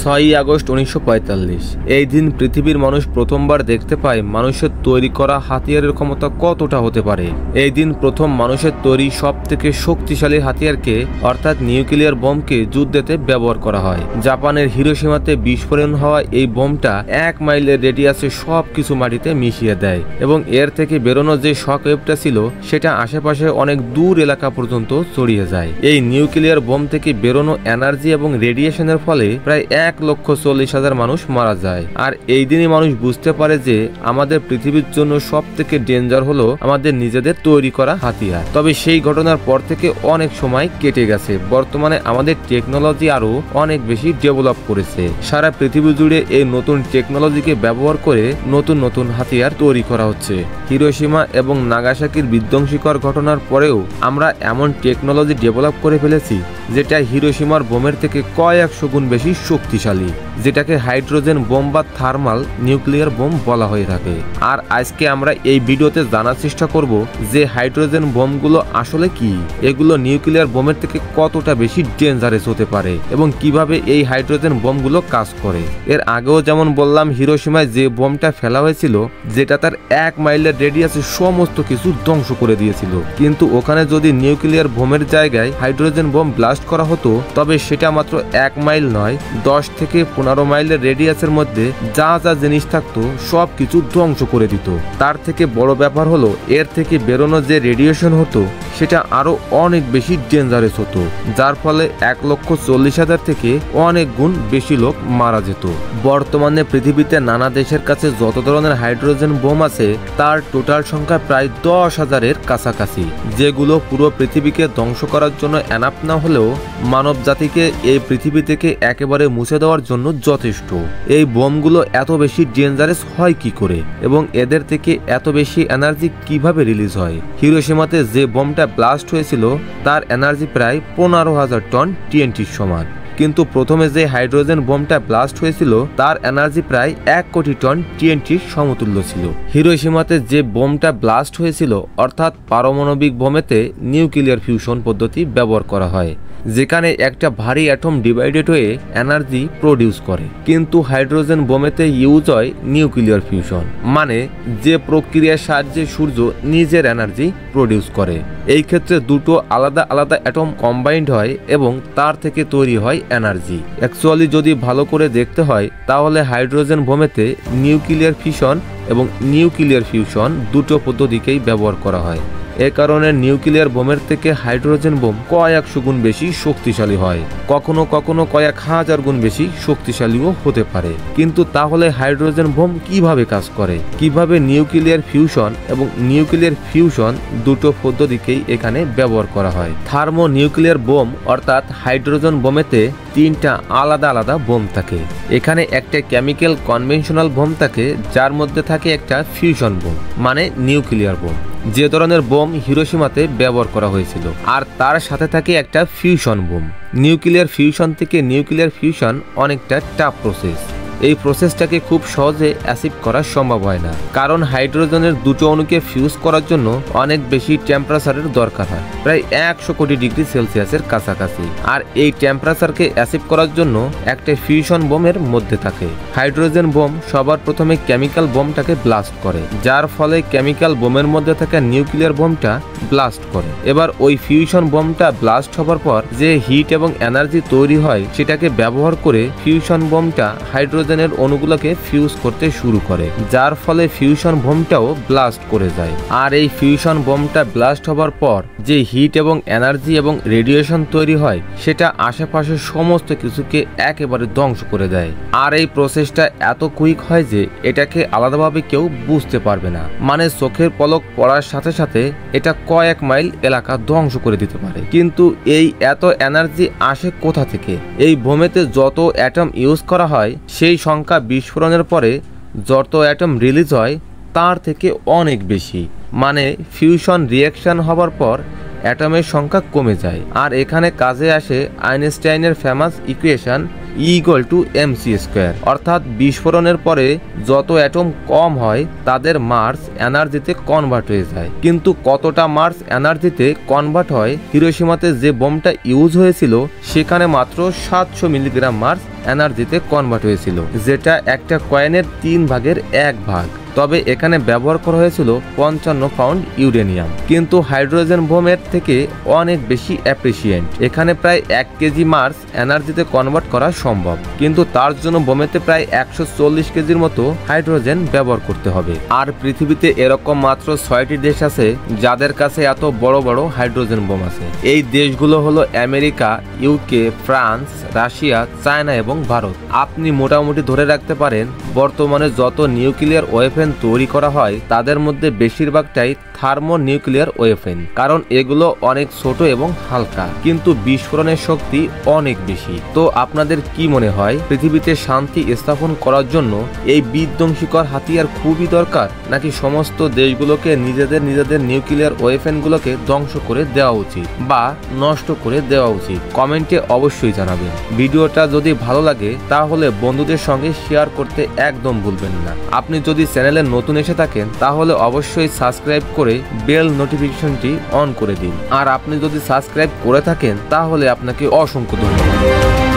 6 August 1945 এই দিন পৃথিবীর মানুষ প্রথমবার দেখতে পায় মানুষের তৈরি করা হাতিয়ারের ক্ষমতা কতটা হতে পারে। এই দিন প্রথম মানুষের তৈরি সবথেকে শক্তিশালী হাতিয়ারকে অর্থাৎ নিউক্লিয়ার বোমকে যুদ্ধেতে ব্যবহার করা হয়। জাপানের হিরোশিমাতে বিস্ফোরণ হওয়া এই বোমটা 1 মাইলের রেডিয়াসে সবকিছু মাটিতে মিশিয়ে দেয় এবং এর থেকে বেরোনো যে শক ওয়েভটা ছিল সেটা আশেপাশে অনেক দূর এলাকা পর্যন্ত ছড়িয়ে যায়। এই নিউক্লিয়ার বোম থেকে বেরোনো এনার্জি এবং রেডিয়েশনের ফলে প্রায় 1,40,000 মানুষ মারা যায়। আর এই দিনই মানুষ বুঝতে পারে যে আমাদের পৃথিবীর জন্য সব থেকে ডেঞ্জার হলো আমাদের নিজেদের তৈরি করা হাতিয়ার। তবে সেই ঘটনার পর থেকে অনেক সময় কেটে গেছে। বর্তমানে আমাদের টেকনোলজি আরো অনেক বেশি ডেভেলপ করেছে। সারা পৃথিবী জুড়ে এই নতুন টেকনোলজিকে ব্যবহার করে নতুন নতুন হাতিয়ার তৈরি করা হচ্ছে। হিরোশিমা এবং নাগাসাকির বিধ্বংসীকর ঘটনার পরেও আমরা এমন টেকনোলজি ডেভেলপ করে ফেলেছি যেটা হিরোশিমার বোমের থেকে কয়েকশো গুণ বেশি শক্তিশালী, যেটাকে হাইড্রোজেন বোম বা থার্মাল নিউক্লিয়ার বোম বলা হয়ে থাকে। আর আজকে আমরা এই ভিডিওতে জানার চেষ্টা করব যে হাইড্রোজেন বোমগুলো আসলে কি, এগুলো নিউক্লিয়ার বোমের থেকে কতটা বেশি ডেঞ্জারাস হতে পারে এবং কিভাবে এই হাইড্রোজেন বোমগুলো কাজ করে। এর আগেও যেমন বললাম, হিরোশিমায় যে বোমটা ফেলা হয়েছিল যেটা তার 1 মাইলের রেডিয়াসে সমস্ত কিছু ধ্বংস করে দিয়েছিল, কিন্তু ওখানে যদি নিউক্লিয়ার বোমের জায়গায় হাইড্রোজেন বোম ব্লাস্ট করা হতো তবে সেটা মাত্র 1 মাইল নয় 10 থেকে 15 মাইলের রেডিয়াসের মধ্যে যা যা জিনিস থাকতো সব কিছু ধ্বংস করে দিত। তার থেকে বড় ব্যাপার হলো এর থেকে বেরোনো যে রেডিয়েশন হতো সেটা আরো অনেক বেশি ডেঞ্জারাস হতো, যার ফলে 1,40,000 থেকে অনেক গুণ বেশি লোক মারা যেত। বর্তমানে পৃথিবীতে নানা দেশের কাছে যত ধরনের হাইড্রোজেন বোম আছে তার টোটাল সংখ্যা প্রায় 10,000-এর কাছাকাছি, যেগুলো পুরো পৃথিবীকে ধ্বংস করার জন্য এনাফ না হলেও মানব জাতিকে এই পৃথিবী থেকে একেবারে মুছে দেওয়ার জন্য যথেষ্ট। এই বোমগুলো এত বেশি ডেঞ্জারাস হয় কি করে এবং এদের থেকে এত বেশি এনার্জি কিভাবে রিলিজ হয়? হিরোশিমাতে যে বোমটা ব্লাস্ট হয়েছিল তার এনার্জি প্রায় 15,000 টন টিএনটির সমান, কিন্তু প্রথমে যে হাইড্রোজেন বোমটা ব্লাস্ট হয়েছিল তার এনার্জি প্রায় 1 কোটি টন টিএনটির সমতুল্য ছিল। হিরোশিমাতে যে বোমটা ব্লাস্ট হয়েছিল অর্থাৎ পারমাণবিক বোমেতে নিউক্লিয়ার ফিউশন পদ্ধতি ব্যবহার করা হয়, যেখানে একটা ভারী অ্যাটম ডিভাইডেড হয়ে এনার্জি প্রডিউস করে, কিন্তু হাইড্রোজেন বোমেতে ইউজ হয় নিউক্লিয়ার ফিউশন, মানে যে প্রক্রিয়ার সাহায্যে সূর্য নিজের এনার্জি প্রডিউস করে। এই ক্ষেত্রে দুটো আলাদা আলাদা অ্যাটম কম্বাইন্ড হয় এবং তার থেকে তৈরি হয় এনার্জি। অ্যাকচুয়ালি যদি ভালো করে দেখতে হয় তাহলে হাইড্রোজেন বোমেতে নিউক্লিয়ার ফিশন এবং নিউক্লিয়ার ফিউশন দুটো পদ্ধতিকেই ব্যবহার করা হয়। এ কারণে নিউক্লিয়ার বোমের থেকে হাইড্রোজেন বোম কয়েকশো গুণ বেশি শক্তিশালী হয়, কখনো কখনো কয়েক হাজার গুণ বেশি শক্তিশালীও হতে পারে। কিন্তু তাহলে হাইড্রোজেন বোম কিভাবে কাজ করে, কিভাবে নিউক্লিয়ার ফিউশন এবং নিউক্লিয়ার ফিউশন দুটো পদ্ধতিকেই এখানে ব্যবহার করা হয়? থার্মো নিউক্লিয়ার বোম অর্থাৎ হাইড্রোজেন বোমেতে 3টা আলাদা আলাদা বোম থাকে। এখানে একটা কেমিক্যাল কনভেনশনাল বোম থাকে, যার মধ্যে থাকে একটা ফিউশন বোম মানে নিউক্লিয়ার বোম, যে ধরনের বোম হিরোশিমাতে ব্যবহার করা হয়েছিল, আর তার সাথে থাকে একটা ফিউশন বোম। নিউক্লিয়ার ফিউশন থেকে নিউক্লিয়ার ফিউশন অনেকটা টাফ প্রসেস। এই প্রসেসটাকে খুব সহজে অ্যাচিভ করা সম্ভব হয় না, কারণ হাইড্রোজেনের দুটো অণুকে ফিউজ করার জন্য অনেক বেশি টেম্পারেচারের দরকার হয়, প্রায় 100 কোটি ডিগ্রি সেলসিয়াসের কাছাকাছি। আর এই টেম্পারেচারকে অ্যাচিভ করার জন্য একটা ফিউশন বোমের মধ্যে থাকে। হাইড্রোজেন বোম সবার প্রথমে কেমিক্যাল বোমটাকে ব্লাস্ট করে, যার ফলে কেমিক্যাল বোমের মধ্যে থাকা নিউক্লিয়ার বোমটা ব্লাস্ট করে। এবার ওই ফিউশন বোমটা ব্লাস্ট হবার পর যে হিট এবং এনার্জি তৈরি হয় সেটাকে ব্যবহার করে ফিউশন বোমটা হাইড্রোজেন অণুগুলোকে ফিউজ করতে শুরু করে, যার ফলে ফিউশন বোমটাও ব্লাস্ট করে যায়। আর এই ফিউশন বোমটা ব্লাস্ট হবার পর যে হিট এবং এনার্জি এবং রেডিয়েশন তৈরি হয় সেটা আশেপাশের সমস্ত কিছুকে একেবারে ধ্বংস করে দেয়। আর এই প্রসেসটা এত কুইক হয় যে এটাকে আলাদাভাবে কেউ বুঝতে পারবে না, মানে চোখের পলক পড়ার সাথে সাথে এটা কয়েক মাইল এলাকা ধ্বংস করে দিতে পারে। কিন্তু এই এত এনার্জি আসে কোথা থেকে? এই বোমেতে যত অ্যাটম ইউজ করা হয় সেই সংখ্যা বিস্ফোরণের পরে যত অ্যাটম রিলিজ হয় তার থেকে অনেক বেশি, মানে ফিউশন রিঅ্যাকশন হবার পর অ্যাটমের সংখ্যা কমে যায়। আর এখানে কাজে আসে আইনস্টাইনের ফেমাস ইকুয়েশন E=mc², অর্থাৎ বিস্ফোরণের পরে যত অ্যাটম কম হয় তাদের মাস এনার্জিতে কনভার্ট হয়ে যায়। কিন্তু কতটা মাস এনার্জিতে কনভার্ট হয়, হিরোশিমাতে যে বোমটা ইউজ হয়েছিল সেখানে মাত্র 700 মিলিগ্রাম মাস এনার্জিতে কনভার্ট হয়েছিল, যেটা একটা কয়েনের 3 ভাগের 1 ভাগ। তবে এখানে ব্যবহার করা হয়েছিল 55 পাউন্ড ইউরেনিয়াম। কিন্তু হাইড্রোজেন বোমের থেকে অনেক বেশি এফিশিয়েন্ট। এখানে প্রায় 1 কেজি মাস এনার্জিতে কনভার্ট করা সম্ভব, কিন্তু তার জন্য বোমেতে প্রায় 140 কেজির মতো হাইড্রোজেন ব্যবহার করতে হবে। আর পৃথিবীতে এরকম মাত্র 6টি দেশ আছে যাদের কাছে এত বড় বড় হাইড্রোজেন বোম আছে। এই দেশগুলো হলো America, UK, France, Russia, China এবং ভারত। আপনি মোটামুটি ধরে রাখতে পারেন বর্তমানে যত নিউক্লিয়ার ওয়েপন তৈরি করা হয় তাদের মধ্যে বেশিরভাগটাই থার্মো নিউক্লিয়ার ওয়েপন, কারণ এগুলো অনেক ছোট এবং হালকা, কিন্তু বিস্ফোরণের শক্তি অনেক বেশি। তো আপনাদের কি মনে হয়, পৃথিবীতে শান্তি স্থাপন করার জন্য এই বিধ্বংসীকর হাতিয়ার খুবই দরকার, নাকি সমস্ত দেশগুলোকে নিজেদের নিউক্লিয়ার ওয়েপনগুলোকে ধ্বংস করে দেওয়া উচিত বা নষ্ট করে দেওয়া উচিত? কমেন্টে অবশ্যই জানাবেন। ভিডিওটা যদি ভালো লাগে তাহলে বন্ধুদের সঙ্গে শেয়ার করতে একদম ভুলবেন না। আপনি যদি চ্যানেলে নতুন এসে থাকেন তাহলে অবশ্যই সাবস্ক্রাইব করে বেল নোটিফিকেশনটি অন করে দিন। আর আপনি যদি সাবস্ক্রাইব করে থাকেন তাহলে আপনাকে অসংখ্য ধন্যবাদ।